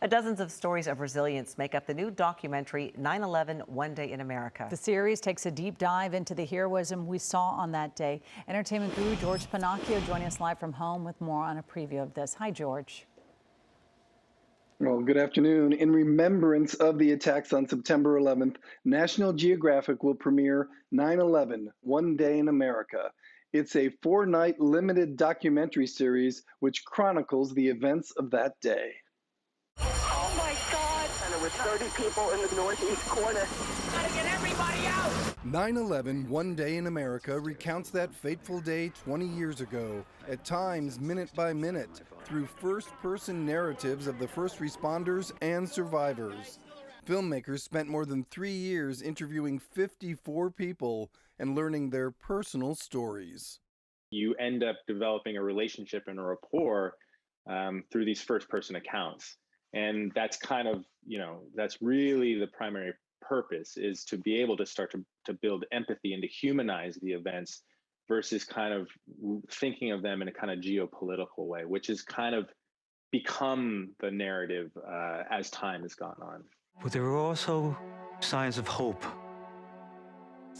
Dozens of stories of resilience make up the new documentary 9/11 One Day in America. The series takes a deep dive into the heroism we saw on that day. Entertainment guru George Pinocchio joining us live from home with more on a preview of this. Hi, George. Well, good afternoon. In remembrance of the attacks on September 11th, National Geographic will premiere 9/11 One Day in America. It's a 4-night limited documentary series which chronicles the events of that day. Oh my God! And there were 30 people in the northeast corner. Gotta get everybody out! 9/11 One Day in America recounts that fateful day 20 years ago, at times minute by minute, through first-person narratives of the first responders and survivors. Filmmakers spent more than 3 years interviewing 54 people and learning their personal stories. You end up developing a relationship and a rapport through these first-person accounts. And that's kind of, that's really the primary purpose, is to be able to start to build empathy and to humanize the events versus kind of thinking of them in a kind of geopolitical way, which has kind of become the narrative as time has gone on. But there were also signs of hope.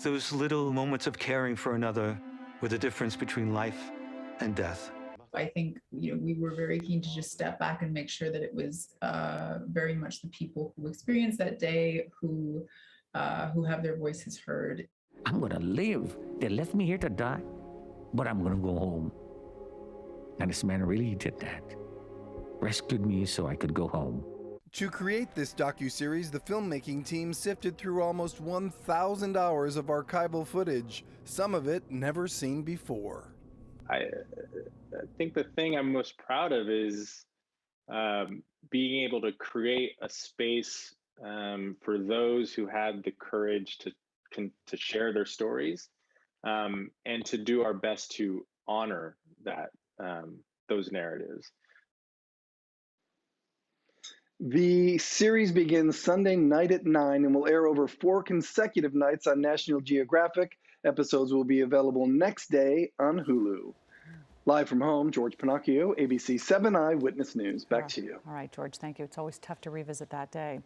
Those little moments of caring for another were the difference between life and death. I think we were very keen to just step back and make sure that it was very much the people who experienced that day who have their voices heard. I'm gonna live. They left me here to die, but I'm gonna go home. And this man really did that. Rescued me so I could go home. To create this docuseries, the filmmaking team sifted through almost 1,000 hours of archival footage, some of it never seen before. I think the thing I'm most proud of is being able to create a space for those who had the courage to share their stories and to do our best to honor that those narratives. The series begins Sunday night at 9 and will air over 4 consecutive nights on National Geographic. Episodes will be available next day on Hulu. Live from home, George Pinocchio, ABC 7 Eyewitness News. Back to you. All right, George, thank you. It's always tough to revisit that day.